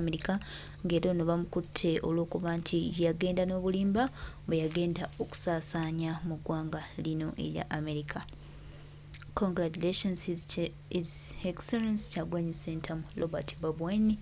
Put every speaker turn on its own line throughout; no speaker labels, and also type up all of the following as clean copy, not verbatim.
America ng'era ono bamukutte olw'okuba nti yagenda n'obulimba bwe yagenda okusaasaanya mu ggwanga lino erya America. Congratulations His Excellency Kyagulanyi Ssentamu Robert Bobi Wine.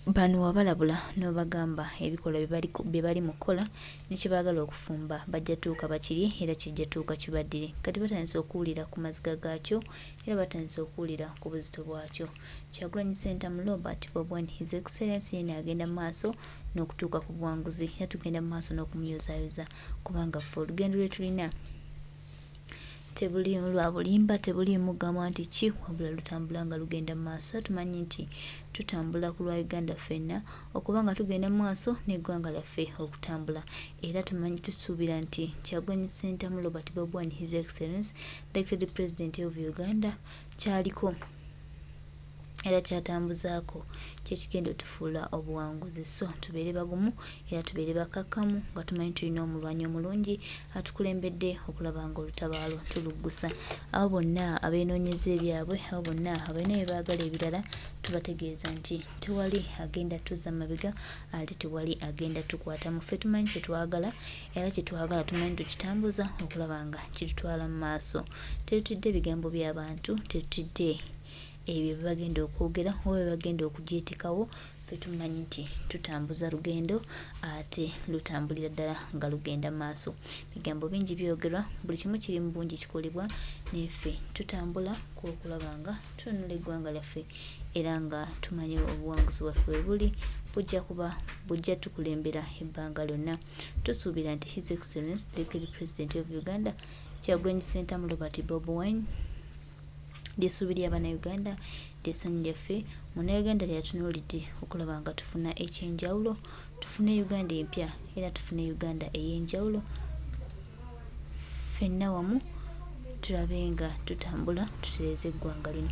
Bano wabalabula n'obagamba ebikolwa bye bali mukola ne kye baagala okufumba bajja tuuka bakiri era kijja tuuka kibaddire. Kati batandise okuwulira ku maziga gaakyo era batandise okuwulira ku buzito bwakyo. Kyagulanyi Ssentamu Robert Bobi Wine His Excellency yene agenda mu maaso n'okutuuka ku buwanguzi era tugenda mu maaso n'okumuyozaayoza kubanga ffe olugendo lwe tulina tebuli lwa bulimba, tebuli mugamba nti ki wabula lutambula nga lugenda mu maaso. Tumanyi nti tutambula ku lwa Uganda ffenna okuba nga tugenda mu maaso n'eggwanga lyaffe okutambula era tumanyi tusuubira nti Kyagulanyi Ssentamu Robert Bobi Wine His Excellency Elected President of Uganda kyaliko era kyatambuzaako kyekigenda otufuula obuwanguzi. So tubeere bagumu era tubeere bakakkamu nga tumanyi tulina omulwanyi omulungi atukulembedde okulaba nga olutabaalo tuluggusa. Abo bonna abeenoonyeza ebyabwe, abo bonna abalina bye baagala ebirala tubategeeza nti tewali agenda tuzza mabega ate tewali agenda tukwata mu ffe. Tumanyi kye twagala era kye twagala tumanyi tukitambuza okulaba nga kitutwala mu maaso. Tetutidde ebigambo by'abantu, tetutidde ebyo bye bagenda okwogera oba bye bagenda okugyetekawo. Ffe tumanyi nti tutambuza lugendo ate lutambulira ddala nga lugenda maaso. Bigambo bingi byogerwa, buli kimu kiri mu bungi kikolebwa, neffe tutambula okulaba nga tununula eggwanga lyaffe era nga tumanyi obuwanguzi bwaffe we buli bujja tukulembera ebbanga lyonna. Tusuubira nti His Excellency the President of Uganda Kyagulanyi Ssentamu Robert Bobi Wine ly'essuubi ly'Abannayuganda, ly'essanyu lyaffe. Munnayuganda lyatunuulidde okulaba nga tufuna ekyenjawulo, tufune Uganda empya era tufune Uganda ey'enjawulo. Ffenna wamu tulabe nga tutambula tutereeza eggwanga lino.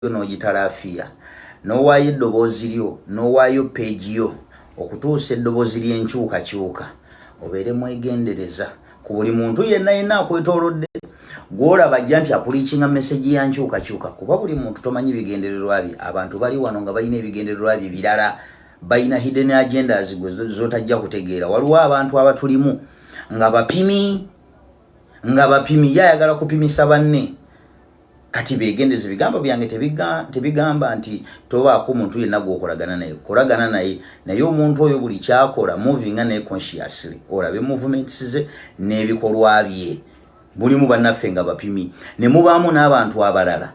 N'ogitalafiya n'owaayo eddoboozi lyo n'owaayo peegi yo okutuusa eddoboozi ly'enkyukakyuka obeere mwegendereza ku buli muntu yenna akwetoolodde gw'olaba ajja nti apuliikinga meseji ya nkyukakyuka kuba buli muntu tomanyi bigendererwa bye. Abantu bali wano nga balina ebigendererwa bye birala, balina hidden agendas gwe zotajja kutegeera. Waliwo abantu abatulimu nga bapimi yayagala kupimisa banne. Kati begendeze bigambo byange tebigamba nti tobaako muntu yenna gw'okolagana naye. Kolagana naye omuntu oyo buli kyakola movinga naye consciously olabe movements ze n'ebikolwa bye. Bulimu bannaffe nga bapimi ne mubaamu n'abantu abalala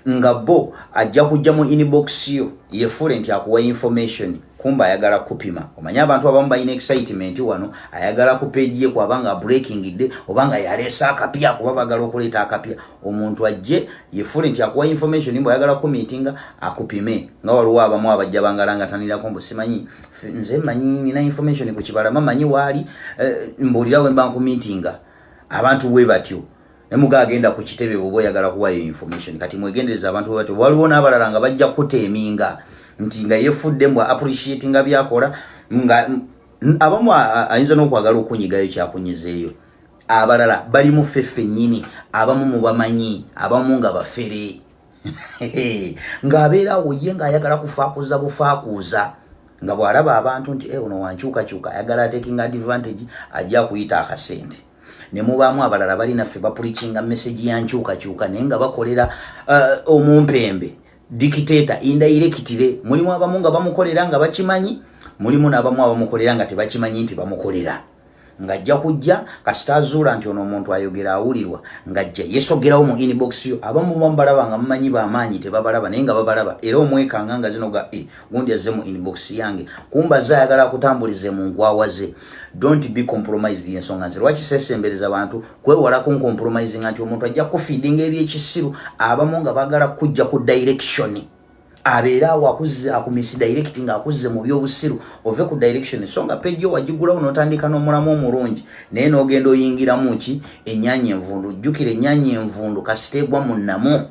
nga bo ajja kujja mu inbox yo yefuule nti akuwa information kumba ayagala kupima. Omanya abantu abamu balina excitement wano, ayagala ku page ye kwabanga breaking day obanga yalesa akapya kuba bagala okuleeta akapya. Omuntu ajje yefuule nti akuwa information mbo ayagala ku meetinga akupime. Nga waliwo abamu abajja bangalanga tanira kombo simanyi nze manyi nina information ku kibalama manyi wali mbulira we mba ku meetinga. Abantu bwe batyo nemuga agenda ku kitebe bwo oyagala kuwa information. Kati mwegendereza abantu bwe batyo. Waliwo n'abalala nga bajja kuteeminga nti nga yefudde mbwa appreciate nga byakola nga abamu ayinza n'okwagala okunyigayo kyakunyizeeyo. Abalala bali mu ffeffe nnyini, abamu mu bamanyi, abamu nga bafere ng'abeerawo ye ng'ayagala kufaakuza bufaakuza nga bw'alaba abantu nti ono wankyukakyuka ayagala taking advantage ajja kuyita akasente. Ne mubaamu abalala balina ffe bapulikinga message ya nkyukakyuka naye nga bakolera omumpembe dictator indirectly. Mulimu abamu nga bamukolera nga bakimanyi, mulimu n'abamu abamukolera nga tebakimanyi nti bamukolera. ngajja kujja kasitazuula nti ono omuntu ayogera awulirwa ngajja yesogerawo mu inbox yo abamu bambalaba nga mumanyi bamaanyi tebabalaba naye nga babalaba era omwekanga nga zino ga gundi azze mu inbox yange kumbaza ayagala kutambulize mu nkwawaze. Don't be compromised ensonga nze lwaki sesembereza abantu kwewala ku compromising nti omuntu ajja kufeedinga ebyekisiru abamu nga bagala kujja ku direction abeera wakuze akumisdirecting akuze mu byobusiru ove ku direction songa page yo wajigula unotandika n'omulamu omulungi naye n'ogenda oyingiramu ki ennyanya envundu jjukira ennyanya envundu kasiteegwa mu nnamu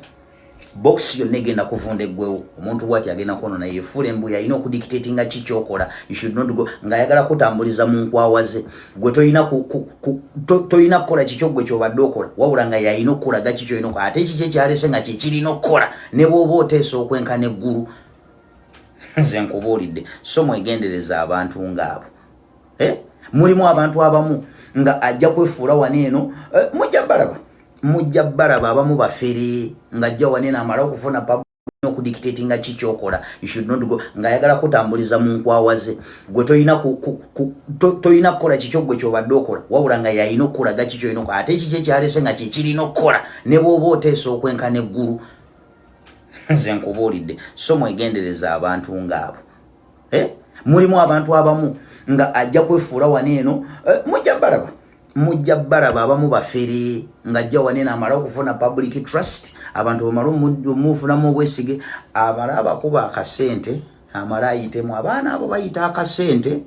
box yonna egenda kuvunda eggwewo omuntu bwati agenda kuonona yefuula embuya alina okudictatinga ki kyokola you should not go ng'ayagala kutambuliza mu nkwawaze gwe toyina kukola kikyo gwe kyobadde okola wabula nga yalina okukolaga kikyo olina okola ate kiki ekyalese nga kyekirina okukola ne bw'oba oteesa okwenkana eggulu nze nkubuulidde so mwegendereza abantu ng'abo mulimu abantu abamu nga ajja kwefuula wano eno mujja balaba abamu bafere ngajja wanene amala okufuna okudictatinga kikyokola you should not go ng'ayagala kutambuliza mu nkwawaze gwe toyina kukola kikyo gwe kyobadde okola wabula nga yalina okukolaga kikyo olina okola ate kiki ekyalese nga kyekirina okukola ne bw'oba oteesa okwenkana eggulu nze nkubuulidde so mwegendereza abantu ng'abo mulimu abantu abamu nga ajja kwefuula waneeno mujja balaba abamu bafere ngajja wanene amala okufuna public trust abantu bamala omufunamu obwesige amala abakuba akasente amala ayitemu abaana abo bayita akasente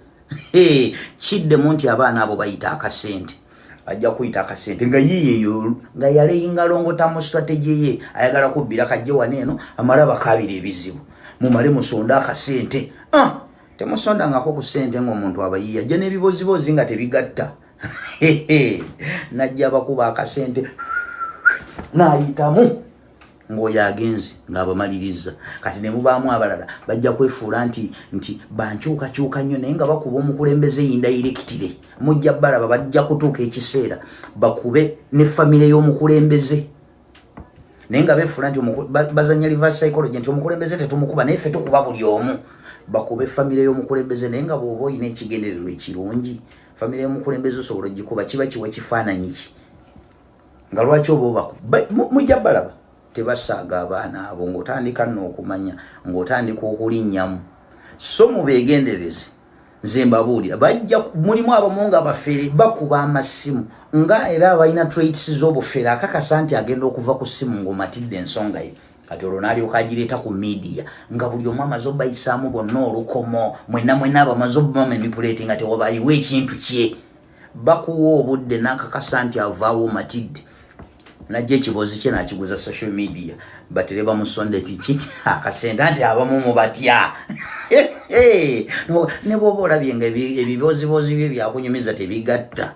kiddemu nti abaana abo bayita akasente ajja kuyita akasente nga yiyeyo nga yaleyinga longota mu strategy ye ayagala kubbira kajja waneeno amala bakabira ebizibu mumale musonda akasente temusondangako ku sente ng'omuntu abayiya ajja n'ebibozibozi nga tebigatta najja bakuba akasente n'ayitamu ng'oyo agenze ng'abamaliriza kati ne mubaamu abalala bajja kwefuula nti bankyukakyuka nnyo naye nga bakuba omukulembeze indirectire mujja balaba bajja kutuuka ekiseera bakube ne famire y'omukulembeze naye nga beefuula nti bazanya reverse psychology nti omukulembeze tetumukuba naye ffe tukuba buli omu bakube famire y'omukulembeze naye nga bw'oba olina ekigendererwa ekirungi famire y'omukulembeze osobola ogikuba kiba kiwa kifaananyi ki nga lwaki oba mujja balaba tebasaaga abaana abo ng'otandika n'okumanya ng'otandika okulinnyamu so mubeegendereze nze mbabuulira mulimu abamu nga bafere bakuba amasimu nga era abalina traits z'obufere akakasa nti agenda okuva ku ssimu ng'omatidde ensonga ye kati olwo n'alyoka agireeta ku media nga buli omu amaze obayisaamu bonna olukomo mwenna abamaze obamamanipulate nga tewabayiwa ekintu kye bakuwa obudde n'akakasa nti avaawo omatidde najja ekibozi kye n'akiguza social media batere bamusonde kiki akasente nti abamu mubatya ne bw'oba olabye nga ebibozibozi bye byakunyumiza tebigatta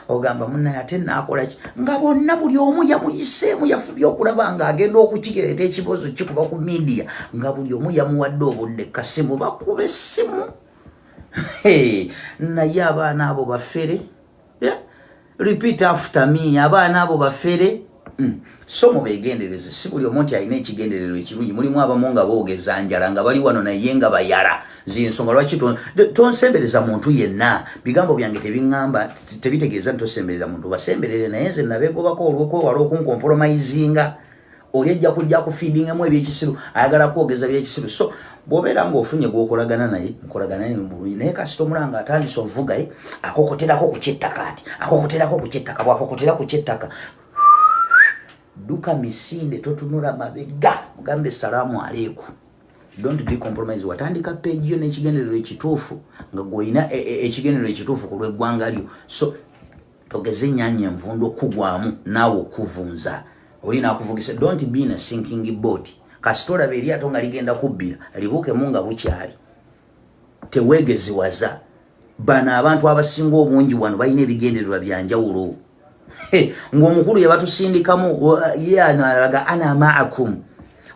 ogamba munnaye ate naakola ki nga bonna buli omu yamuyiseemu yafubye okulaba nga agenda okukireeta ekibozo kikuba ku media nga buli omu yamuwadde obudde kasimu bakuba essimu naye abaana abo bafere repeat after me abaana abo bafere so mubeegendereze si buli omu nti alina ekigendererwa ekirungi mulimu abamu nga boogeza njala nga bali wano naye nga bayala zensonga lwaki tonsembereza muntu yenna bigambo byange tebiŋŋamba tebitegeeza nti tosemberera muntu basemberere naye nze nabeegobako olw'okwewala okunkompromisinga oli ajja kujja kufiidingamu ebyekisiru ayagala kwogeza byekisiru so bw'obeera ng'ofunye gwokolagana naye mukolagana naye bulungi naye kasita omulanga atandise ovuga akokoterako ku kyettaka ati akokoterako ku kyettaka bw'akokotera ku kyettaka duka misinde totunula mabega mugambe salaamu aleiku don't be compromised watandika page yo n'ekigendererwa ekituufu nga gw'olina ekigendererwa ekituufu ku lw'eggwanga lyo so togeze ennyanja envundu okugwamu naawe okuvunza oli naakuvugisa don't be in a sinking boat kasita olaba eryato nga ligenda kubbira libuukemu nga bukyali teweegeziwaza bano abantu abasinga obungi wano balina ebigendererwa byanjawulo ng'omukulu yabatusindikamu ye analaga ana maakum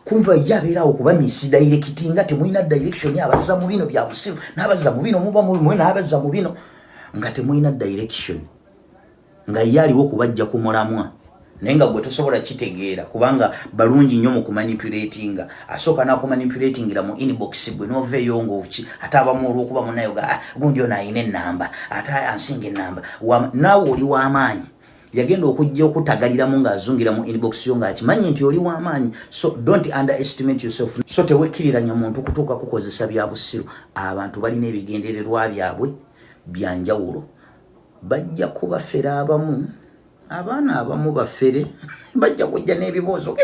kumba yabeerawo okuba misdirecting nga temulina direction abazza mu bino bya busiru n'abazza mu bino muba mwe n'abazza mu bino nga temulina direction nga ye aliwo okubajja ku mulamwa nenga gwe tosobola kitegeera kubanga balungi nnyo mu kumanipulatinga asooka n'akumanipulatingira mu inbox gwe n'oveeyo ng'oki ate abamu olw'okuba munayo gundi ono ayina ennamba ate ansinga ennamba naawe oli w'amaanyi yagenda okujja okutagaliramu ng'azungira mu inbox yo ng'akimanyi nti oli w'amaanyi. So don't underestimate yourself. So tewekkiriranya muntu kutuuka kukozesa bya busiru. Abantu balina ebigendererwa byabwe byanjawulo. Bajja kubafera abamu, abaana abamu bafere, bajja kujja n'ebibuuzo.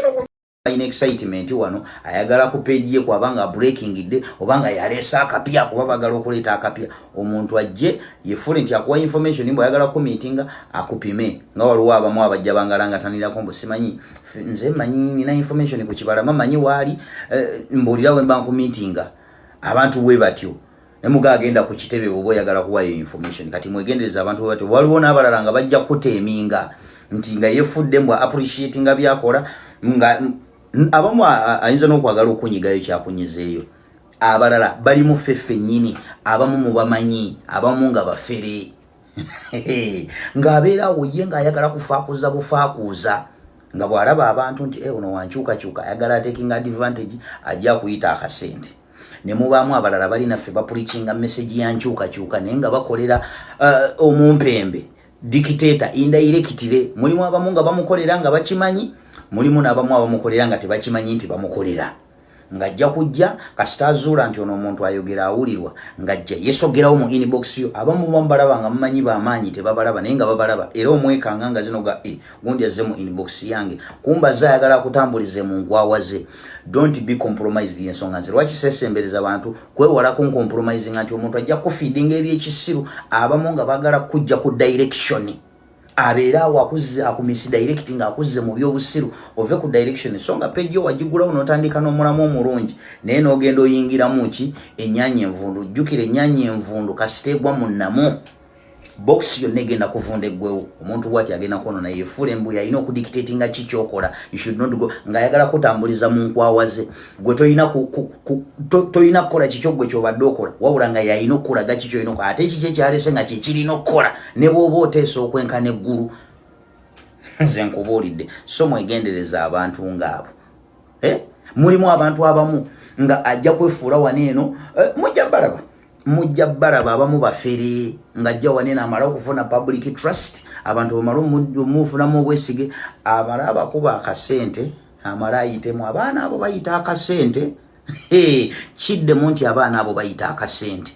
In excitement wano ayagala ku page ye kwabanga breaking day obanga yalesa akapya kuba bagala okuleta akapya omuntu ajje yefule nti akuwa information nimbo ayagala ku meetinga akupime nga waliwo abamu abajja bangalanga tanira kombo simanyi nze manyi nina information ku kibala mamanyi wali mbulira we mba ku meetinga abantu we batyo nemuga agenda ku kitebe obo yagala kuwa information kati mwegendereza abantu batyo waliwo n'abalala nga bajja kuteminga nti nga yefudde mbwa appreciating byakola nga abamu ayinza n'okwagala okunyigayo kyakunyizeeyo abalala bali mu ffeffe nnyini abamu mu bamanyi abamu nga bafere ng'abeerawo ye ng'ayagala kufaakuza bufaakuuza nga bw'alaba abantu nti ono wankyukakyuka ayagala taking advantage ajja kuyita akasente ne mubaamu abalala balina ffe bapulikinga message ya nkyukakyuka naye nga bakolera omumpembe dictator indirectly mulimu abamu nga bamukolera nga bakimanyi mulimu n'abamu abamukolera nga tebakimanyi nti bamukolera ng'ajja kujja kasita azuula nti ono omuntu ayogera awulirwa ng'ajja yesogerawo mu inbox yo abamu bamubalaba nga mumanyi b'amaanyi tebabalaba naye nga babalaba era omwekanga nga zino ga gundi azze mu inbox yange kumbaza ayagala akutambulize mu nkwawa ze. Don't be compromised y'ensonga nze lwaki sesembereza abantu kwewala ku compromising nti omuntu ajja kufeedinga ebyekisiru abamu nga bagala kujja ku direction abeera wakuze akumisdirecting akuze mu byobusiru ove ku direction songa page yo wajigulawo n'otandika n'omulamu omulungi naye n'ogenda oyingiramu ki ennyanya envundu jjukira ennyanya envundu kasiteegwa mu nnamu box yonna egenda kuvunda eggwewo omuntu bw'ati agenda kuona naye yefuula embuya alina okudictatinga ki kyokola you should not go ng'ayagala kutambuliza mu nkwawa ze gwe toyina kukola kikyo gwe kyobadde okola wabula nga yalina okukulaga kikyo olina okola ate kiki ekyalese nga kyekirina okukola ne bw'oba oteesa okwenkana eggulu nze nkubuulidde so mwegendereza abantu ng'abo mulimu abantu abamu nga ajja kwefuula wano eno mujja balaba abamu bafere ng'ajja wanene amala okufuna public trust abantu bamala omufunamu obwesige amala abakuba akasente amala ayitemu abaana abo bayita akasente kiddemu nti abaana abo bayita akasente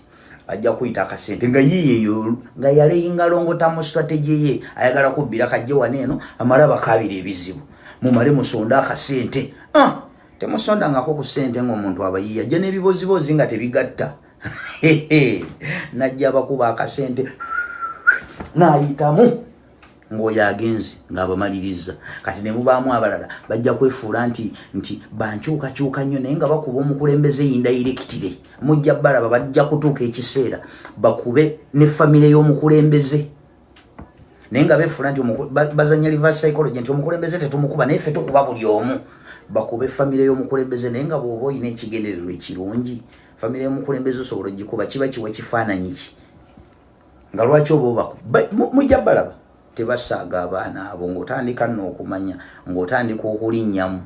ajja kuyita akasente nga yiyeyo nga yaleyinga longota mu strategy ye ayagala kubbira kajja waneeno amala bakabira ebizibu mumale musonda akasente temusonda ngako ku sente ng'omuntu abayiya ajja n'ebibozibozi nga tebigatta najja bakuba akasente n'ayitamu ng'oyo agenze ng'abamaliriza kati ne mubaamu abalala bajja kwefuula nti bankyukakyuka nnyo naye nga bakuba omukulembeze indirectly mujja balaba bajja kutuuka ekiseera bakube ne famire y'omukulembeze naye nga beefuula nti bazanya reverse psychology nti omukulembeze tetumukuba naye ffe tukuba buli omu bakube famire y'omukulembeze naye nga bw'oba olina ekigendererwa ekirungi famire y'omukulembeze osobola ogikuba kiba kiwa kifaananyi ki nga lwaki oba mujja balaba tebasaaga abaana abo ng'otandika n'okumanya ng'otandika okulinnyamu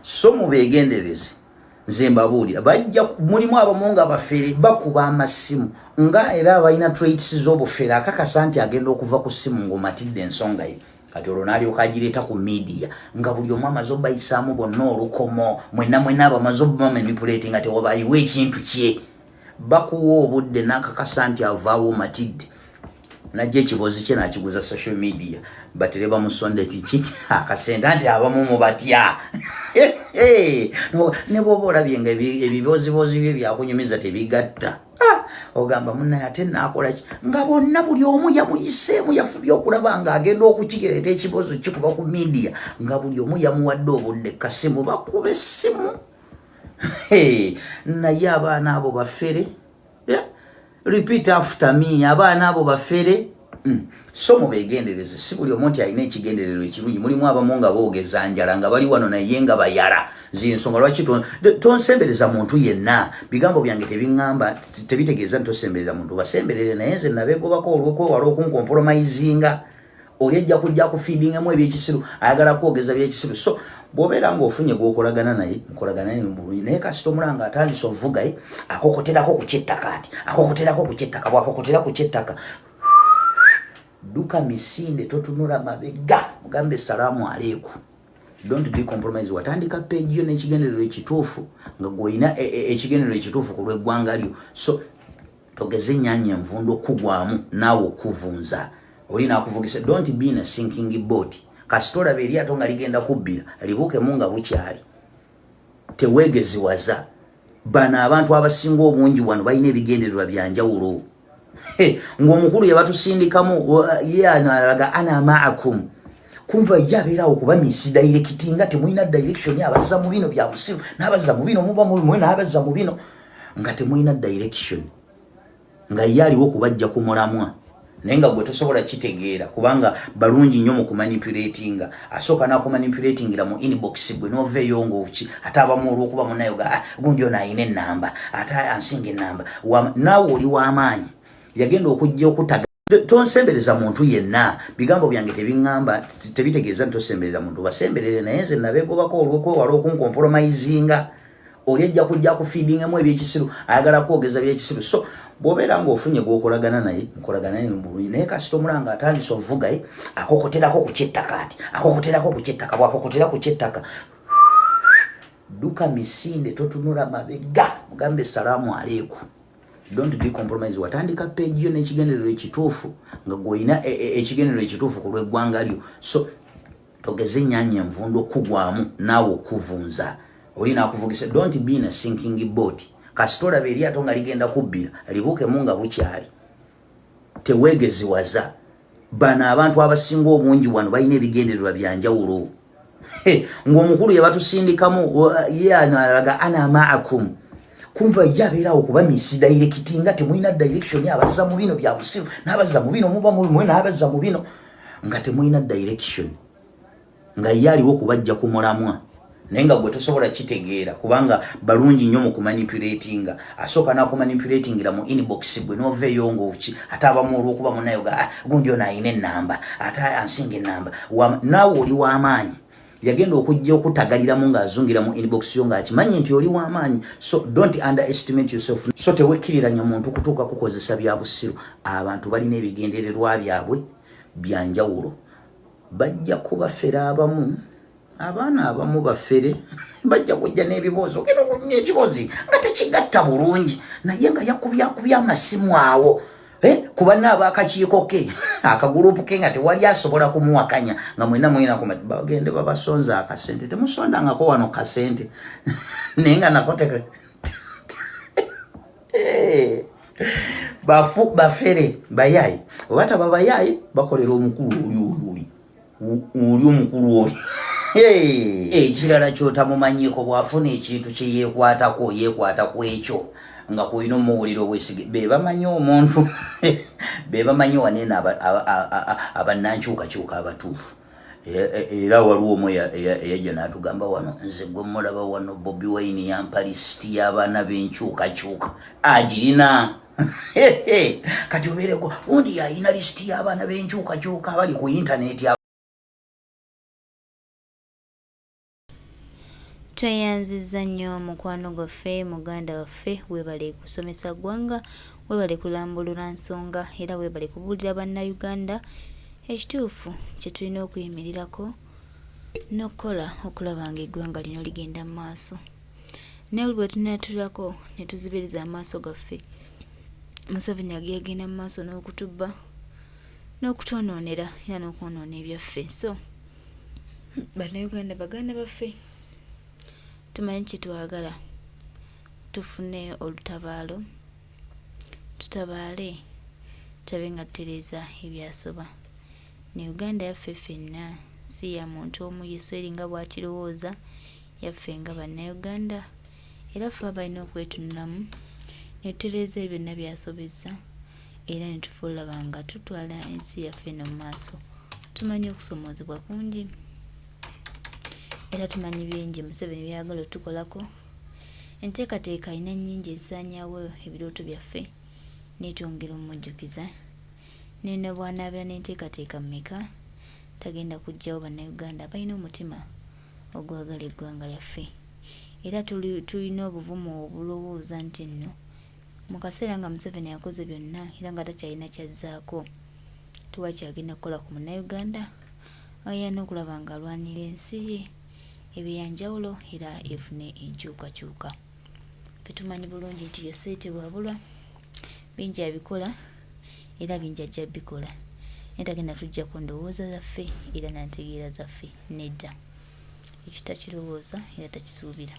so mubeegendereze nze mbabuulira mulimu abamu nga bafere bakuba amasimu nga era abalina traits z'obufere akakasa nti agenda okuva ku ssimu ng'omatidde ensonga ye kati olwo n'alyoka agireeta ku media nga buli omu amaze obayisaamu bonna olukomo mwenna abamaze obumanipulating nga tewabayiwa ekintu kye bakuwa obudde n'akakasa nti avaawo matidde najja ekibozi kye n'akiguza social media batere bamusonde tiki akasente nti abamu mubatya ne bw'oba olabye nga ebibozibozi bye byakunyumiza tebigatta ogamba munnaye ate naakola ki nga bonna buli omu yamuyiseemu yafubye okulaba ng'agenda okukigereta ekibozo kikuba ku media nga buli omu yamuwadde obudde kasimu bakuba essimu naye abaana abo bafere repeat after me abaana abo bafere so mubeegendereze si buli omu nti alina ekigendererwa ekirungi mulimu abamu nga boogeza njala nga bali wano naye nga bayala zensonga lwaki tonsembereza muntu yenna bigambo byange tebiŋŋamba tebitegeeza nti tosemberera muntu basemberere naye nze nabeegobako olw'okwewala okunkompromisinga oli ajja kujja kufeedingemu ebyekisiru ayagala kwogeza byekisiru so bw'obeera ng'ofunye gwokolagana naye mukolagana naye bulungi naye kasita omulanga atandise ovuga akokoterako ku kyettaka ati akokoterako ku kyettaka bw'akokotera ku kyettaka duka misinde totunula mabega mugambe salaamu aleiku. Don't be compromised. Watandika page yo n'ekigendererwa ekituufu nga gw'olina ekigendererwa ekituufu ku lw'eggwanga lyo so togeze ennyaanya envundo kugwamu naawe okuvunza oli naakuvugisa. Don't be in a sinking boat. Kasita olaba eryato nga ligenda kubbira libuukemu nga bukyali teweegeziwaza. Bano abantu abasinga obungi wano balina ebigendererwa bya njawulo ng'omukulu yabatusindikamu ye analaga ana maakum kumba yabeerawo kuba misdirect nga temulina direction abazza mu bino bya busiru n'abazza mu bino muba mu n'abazza mu bino nga temulina direction nga yaliwo kubajja kumulamwa naye nga gwe tosobola kitegeera kubanga balungi nnyo mu kumanipulatinga asooka n'akumanipulatingira mu inbox gwe n'oveeyo ng'oki ate abamu olw'okuba munayo gundi ono ayina ennamba ate ansinga ennamba naawe oli w'amaanyi yagenda okujja okutaga. Tonsembereza muntu yenna bigambo byange tebiŋŋamba tebitegeeza ntosemberera muntu basemberere naye nze nabeegobako olw'okwewala okunkompromisinga oli ajja kujja kufeedingemu ebyekisiru ayagala kwogeza byekisiru so bw'obeera ng'ofunye gwokolagana naye mukolagana naye bulungi naye kasita omulanga atandise ovuga akokoterako ku kyettaka ati akokoterako ku kyettaka bw'akokotera ku kyettaka duka misinde totunula mabega mugambe salaamu aleiku. Don't be compromised. Watandika page yo n'ekigendererwa ekituufu nga gw'olina ekigendererwa ekituufu ku lw'eggwanga lyo so togeze ennyaanya envundo kugwamu naawe okuvunza oli naakuvugisa. Don't be in a sinking boat. Kasita olaba eryato nga ligenda kubbira libuukemu nga bukyali teweegeziwaza. Bano abantu abasinga obungi wano balina ebigendererwa bya njawulo ng'omukulu yabatusindikamu ye analaga ana maakum kumba yabeerawo kuba misdirect nga temulina direction abazza mu bino bya busiru n'abazza mu bino muba mu n'abazza mu bino nga temulina direction nga yaliwo kubajja kumulamwa naye nga gwe tosobola kitegeera kubanga balungi nnyo mu kumanipulatinga asooka n'akumanipulatingira mu inbox gwe n'oveeyo ng'oki ate abamu olw'okuba munayo gundi ono ayina ennamba ate ansinga ennamba naawe oli w'amaanyi yagenda okujja okutagaliramu ng'azungira mu inbox yo ng'akimanyi nti oli w'amaanyi so don't underestimate yourself so tewekkiriranya muntu kutuuka kukozesa bya busiru. Abantu balina ebigendererwa byabwe bya njawulo bajja kubafera abamu abaana abamu bafere bajja kujja n'ebibuuzo ogenda okunywa ekibozi nga tekigatta bulungi naye nga yakubya amasimu awo kuba n'abaakakiiko ke akagurupu ke nga tewali asobola kumuwakanya nga mwena mwina bagende babasonza akasente temusondangako wano kasente naye nga nako bafere bayayi oba taba bayayi bakolera omukulu oli omukulu oli ekirala kyotamumanyiiko bw'afuna ekintu kye yeekwata ku ekyo nga kulina omuwuliro obwesige be bamanyi omuntu be bamanyi wanene abannankyukakyuka abatuufu era waliwo omu eyajja n'atugamba wano nze gwe mulaba wano Bobi Wine yampa lisiti y'abaana b'enkyukakyuka agirina kati obeereko gundi yalina lisiti y'abaana b'enkyukakyuka abali ku intaneti.
Tweyanziza nnyo mukwano gwaffe muganda waffe weebale kusomesa ggwanga weebale kulambulula nsonga era weebale kubuulira bannayuganda ekituufu kye tulina okuyimirirako n'okukola okulaba nga eggwanga lino ligenda mu maaso. naye bwe tunaatulako ne tuzibiriza amaaso gaffe Museveni agenda mu maaso n'okutubba n'okutwonoonera era n'okwonoona ebyaffe. So bannayuganda baganda baffe tumanyi kye twagala tufune olutabaalo tutabaale tulabe nga tutereeza ebyasoba ne Uganda yaffe ffenna si ya muntu omu Yesweri nga bw'akirowooza yaffe nga bannayuganda era ffe balina okwetunulamu ne tutereeza ebyo byonna byasobezza era ne tufuula nga tutwala ensi yaffe no mu maaso. Tumanyi okusomoozebwa kungi era tumanyi bingi Museveni byagala otukolako. Enteekateeka alina nnyingi ezisaanyaawo ebirooto byaffe neetwongera omujjukiza ne bw'anaabira n'enteekateeka mmeka tagenda kuggyawo bannayuganda abalina omutima ogwagala eggwanga lyaffe. Era tulina obuvumu obulowooza nti nno mu kaseera nga Museveni yakoze byonna era nga takyalina kyazzaako, tuwakyagenda kukola ku munnayuganda ayina okulaba nga alwanira ensi ye ebyanjawulo era efune enkyukakyuka. Ffe tumanyi bulungi nti ye Sseete bwabulwa bingi abikola era bingi ajja bikola, naye tagenda tujja ku ndowooza zaffe era nantegeera zaffe, nedda. Ekyo takirowooza era takisuubira.